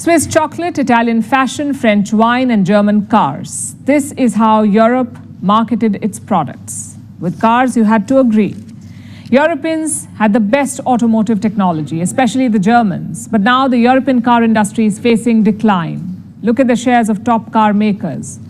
Swiss chocolate, Italian fashion, French wine, and German cars. This is how Europe marketed its products. With cars, you had to agree. Europeans had the best automotive technology, especially the Germans. But now the European car industry is facing decline. Look at the shares of top car makers.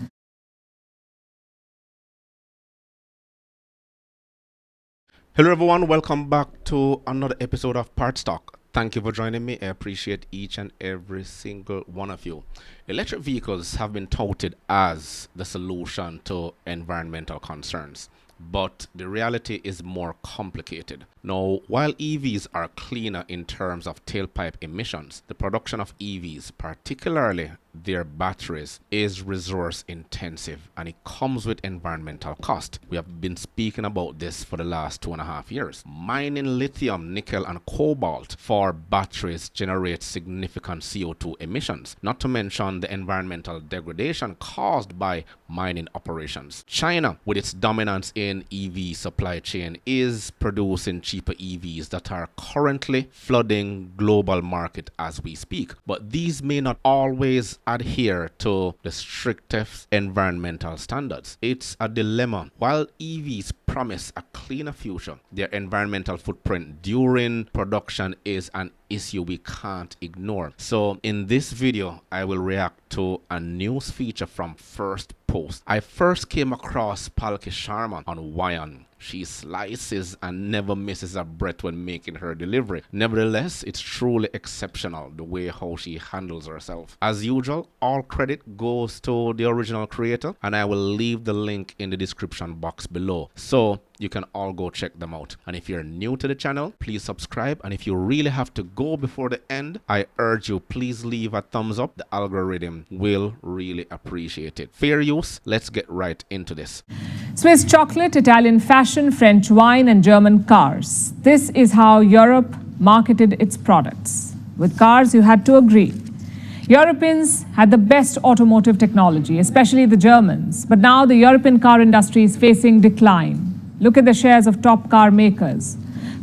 Hello everyone, welcome back to another episode of Parts Talk. Thank you for joining me. I appreciate each and every single one of you. Electric vehicles have been touted as the solution to environmental concerns, but the reality is more complicated. Now, while EVs are cleaner in terms of tailpipe emissions, the production of EVs, particularly their batteries, is resource intensive and it comes with environmental cost. We have been speaking about this for the last 2.5 years. Mining lithium, nickel, and cobalt for batteries generates significant CO2 emissions, not to mention the environmental degradation caused by mining operations. China, with its dominance in EV supply chain, is producing cheaper EVs that are currently flooding global market as we speak. But these may not always adhere to the strictest environmental standards. It's a dilemma. While EVs promise a cleaner future, their environmental footprint during production is an issue we can't ignore. So in this video, I will react to a news feature from First Post. I first came across Palki Sharma on Wayan. She slices and never misses a breath when making her delivery. Nevertheless, it's truly exceptional the way how she handles herself. As usual, all credit goes to the original creator, and I will leave the link in the description box below, so you can all go check them out. And if you're new to the channel, please subscribe. And if you really have to go before the end, I urge you, please leave a thumbs up. The algorithm will really appreciate it. Fair use. Let's get right into this. Swiss chocolate, Italian fashion, French wine, and German cars. This is how Europe marketed its products. With cars, you had to agree. Europeans had the best automotive technology, especially the Germans. But now the European car industry is facing decline. Look at the shares of top car makers.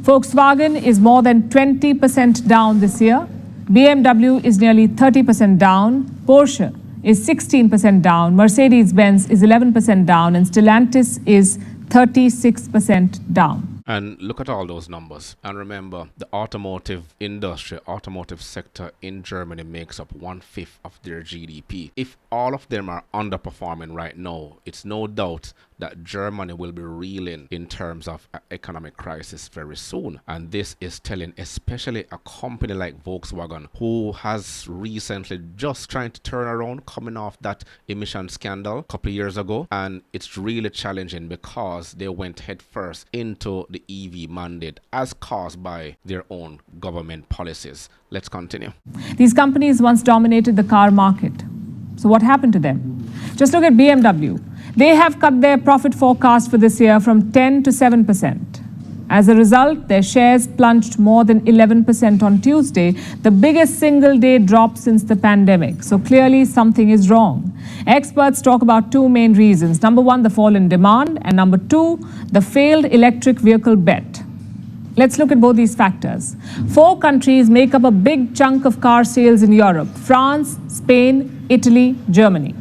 Volkswagen is more than 20% down this year. BMW is nearly 30% down. Porsche is 16% down. Mercedes-Benz is 11% down. And Stellantis is 36% down. And look at all those numbers. And remember, the automotive industry, automotive sector in Germany makes up 1/5 of their GDP. If all of them are underperforming right now, it's no doubt that Germany will be reeling in terms of an economic crisis very soon. And this is telling especially a company like Volkswagen, who has recently just trying to turn around, coming off that emission scandal a couple of years ago. And it's really challenging because they went headfirst into the EV mandate as caused by their own government policies. Let's continue. These companies once dominated the car market. So what happened to them? Just look at BMW. They have cut their profit forecast for this year from 10 to 7%. As a result, their shares plunged more than 11% on Tuesday, the biggest single-day drop since the pandemic. So clearly something is wrong. Experts talk about two main reasons. Number one, the fall in demand, and number two, the failed electric vehicle bet. Let's look at both these factors. 4 countries make up a big chunk of car sales in Europe: France, Spain, Italy, Germany.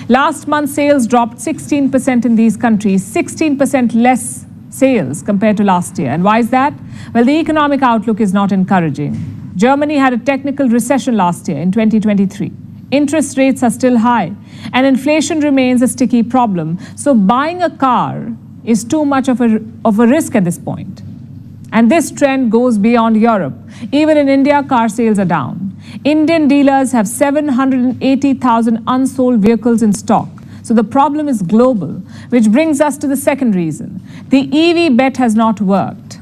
Last month, sales dropped 16% in these countries, 16% less sales compared to last year. And why is that? Well, the economic outlook is not encouraging. Germany had a technical recession last year in 2023. Interest rates are still high, and inflation remains a sticky problem. So buying a car is too much of a risk at this point. And this trend goes beyond Europe. Even in India, car sales are down. Indian dealers have 780,000 unsold vehicles in stock. So the problem is global, which brings us to the second reason. The EV bet has not worked.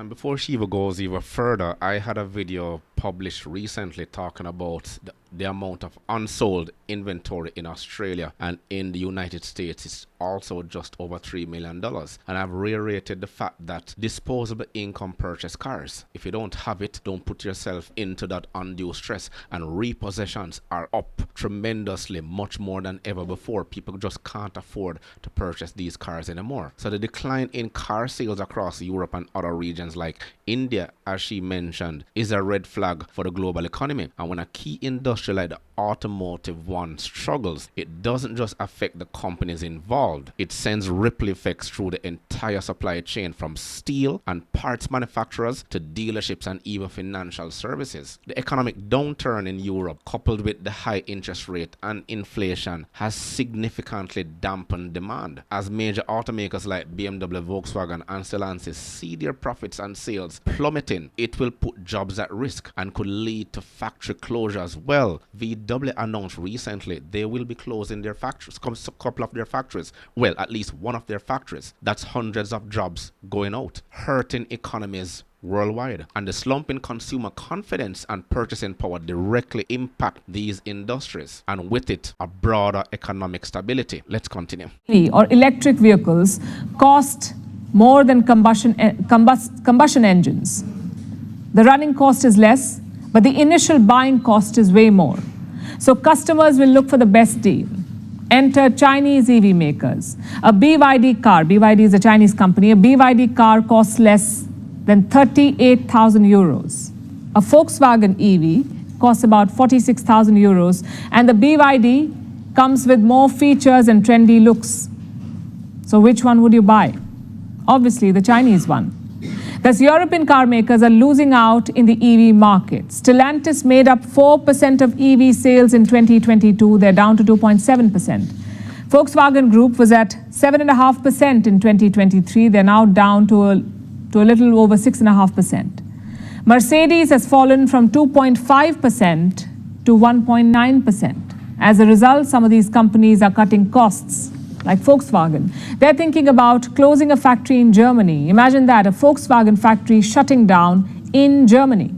Before she goes even further, I had a video published recently talking about the amount of unsold inventory in Australia, and in the United States it's also just over $3 million. And I've reiterated the fact that disposable income purchase cars. If you don't have it, don't put yourself into that undue stress. And repossessions are up tremendously, much more than ever before. People just can't afford to purchase these cars anymore. So the decline in car sales across Europe and other regions like India, as she mentioned, is a red flag for the global economy. And when a key industry like the automotive one struggles, it doesn't just affect the companies involved, it sends ripple effects through the entire supply chain, from steel and parts manufacturers to dealerships and even financial services. The economic downturn in Europe, coupled with the high interest rate and inflation, has significantly dampened demand. As major automakers like BMW, Volkswagen and Stellantis see their profits and sales plummeting, it will put jobs at risk and could lead to factory closures. Well, VW announced recently they will be closing their factories, a couple of their factories. Well, at least one of their factories. That's hundreds of jobs going out, hurting economies worldwide. And the slump in consumer confidence and purchasing power directly impact these industries, and with it, a broader economic stability. Let's continue. Or electric vehicles cost more than combustion engines. The running cost is less, but the initial buying cost is way more. So customers will look for the best deal. Enter Chinese EV makers. A BYD car, BYD is a Chinese company, a BYD car costs less than 38,000 euros. A Volkswagen EV costs about 46,000 euros, and the BYD comes with more features and trendy looks. So which one would you buy? Obviously, the Chinese one. Thus, European car makers are losing out in the EV market. Stellantis made up 4% of EV sales in 2022. They're down to 2.7%. Volkswagen Group was at 7.5% in 2023. They're now down to a little over 6.5%. Mercedes has fallen from 2.5% to 1.9%. As a result, some of these companies are cutting costs, like Volkswagen. They're thinking about closing a factory in Germany. Imagine that, a Volkswagen factory shutting down in Germany.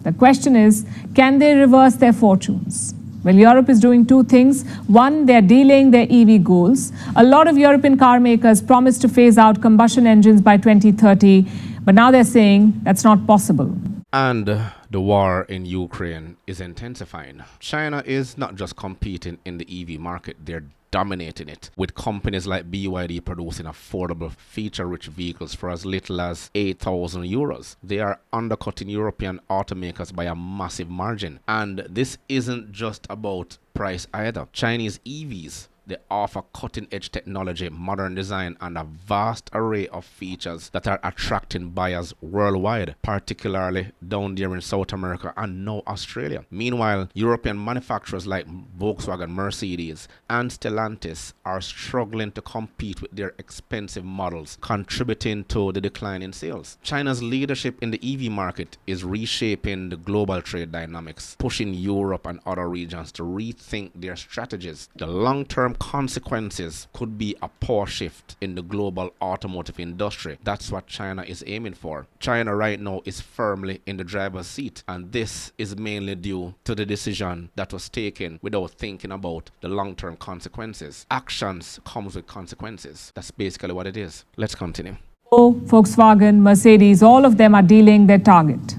The question is, can they reverse their fortunes? Well, Europe is doing two things. One, they're delaying their EV goals. A lot of European car makers promised to phase out combustion engines by 2030, but now they're saying that's not possible. And the war in Ukraine is intensifying. China is not just competing in the EV market, they're dominating it, with companies like BYD producing affordable, feature-rich vehicles for as little as 8,000 euros. They are undercutting European automakers by a massive margin. And this isn't just about price either. Chinese EVs, they offer cutting-edge technology, modern design, and a vast array of features that are attracting buyers worldwide, particularly down there in South America and now Australia. Meanwhile, European manufacturers like Volkswagen, Mercedes, and Stellantis are struggling to compete with their expensive models, contributing to the decline in sales. China's leadership in the EV market is reshaping the global trade dynamics, pushing Europe and other regions to rethink their strategies. The long-term consequences could be a power shift in the global automotive industry. That's what China is aiming for. China right now is firmly in the driver's seat, and this is mainly due to the decision that was taken without thinking about the long-term consequences. Actions comes with consequences. That's basically what it is. Let's continue. Volkswagen, Mercedes, all of them are delaying their target,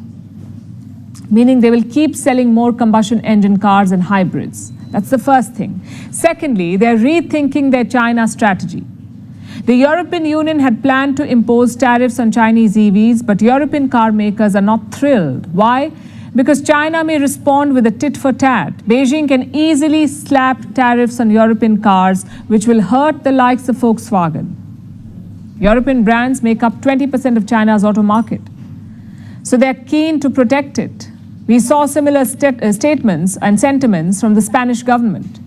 meaning they will keep selling more combustion engine cars and hybrids. That's the first thing. Secondly, they're rethinking their China strategy. The European Union had planned to impose tariffs on Chinese EVs, but European car makers are not thrilled. Why? Because China may respond with a tit for tat. Beijing can easily slap tariffs on European cars, which will hurt the likes of Volkswagen. European brands make up 20% of China's auto market, so they're keen to protect it. We saw similar statements and sentiments from the Spanish government.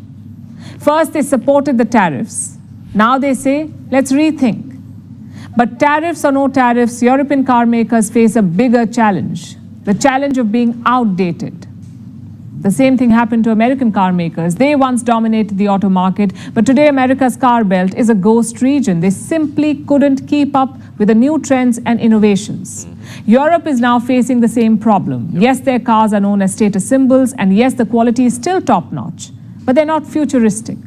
First, they supported the tariffs. Now they say, let's rethink. But tariffs or no tariffs, European car makers face a bigger challenge, the challenge of being outdated. The same thing happened to American car makers. They once dominated the auto market, but today America's car belt is a ghost region. They simply couldn't keep up with the new trends and innovations. Europe is now facing the same problem. Yes, their cars are known as status symbols, and yes, the quality is still top-notch, but they're not futuristic,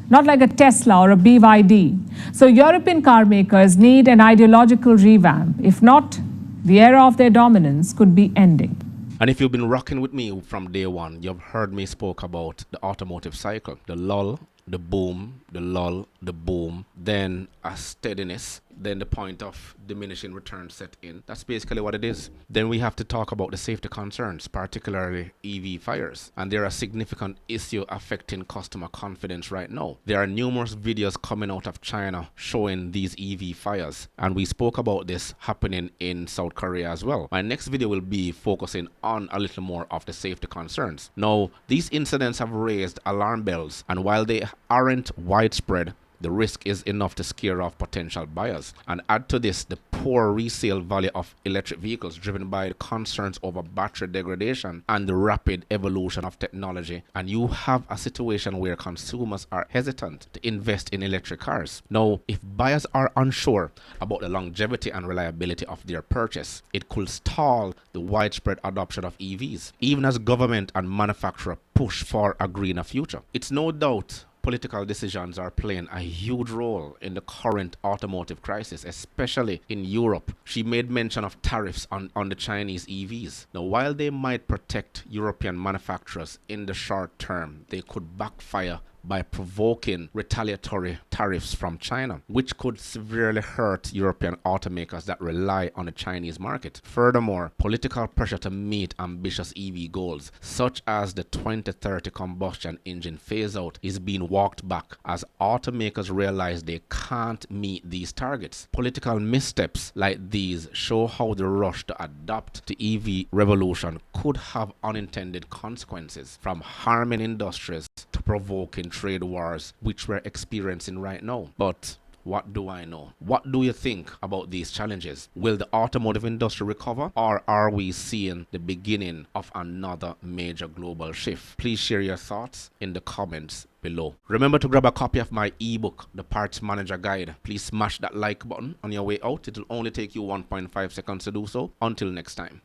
not like a Tesla or a BYD. So European car makers need an ideological revamp. If not, the era of their dominance could be ending. And if you've been rocking with me from day one, you've heard me spoke about the automotive cycle, the lull, the boom, the lull, the boom, then a steadiness, then the point of diminishing returns set in. That's basically what it is. Then we have to talk about the safety concerns, particularly EV fires. And they're a significant issue affecting customer confidence right now. There are numerous videos coming out of China showing these EV fires. And we spoke about this happening in South Korea as well. My next video will be focusing on a little more of the safety concerns. Now, these incidents have raised alarm bells, and while they aren't widespread, the risk is enough to scare off potential buyers. And add to this the poor resale value of electric vehicles driven by the concerns over battery degradation and the rapid evolution of technology, and you have a situation where consumers are hesitant to invest in electric cars. Now, if buyers are unsure about the longevity and reliability of their purchase, it could stall the widespread adoption of EVs, even as government and manufacturer push for a greener future. It's no doubt political decisions are playing a huge role in the current automotive crisis, especially in Europe. She made mention of tariffs on the Chinese EVs. Now, while they might protect European manufacturers in the short term, they could backfire by provoking retaliatory tariffs from China, which could severely hurt European automakers that rely on the Chinese market. Furthermore, political pressure to meet ambitious EV goals, such as the 2030 combustion engine phase-out, is being walked back as automakers realize they can't meet these targets. Political missteps like these show how the rush to adapt to EV revolution could have unintended consequences, from harming industries to provoking trade wars, which we're experiencing right now. But what do I know? What do you think about these challenges? Will the automotive industry recover, or are we seeing the beginning of another major global shift? Please share your thoughts in the comments below. Remember to grab a copy of my ebook, The Parts Manager Guide. Please smash that like button on your way out. It will only take you 1.5 seconds to do so. Until next time.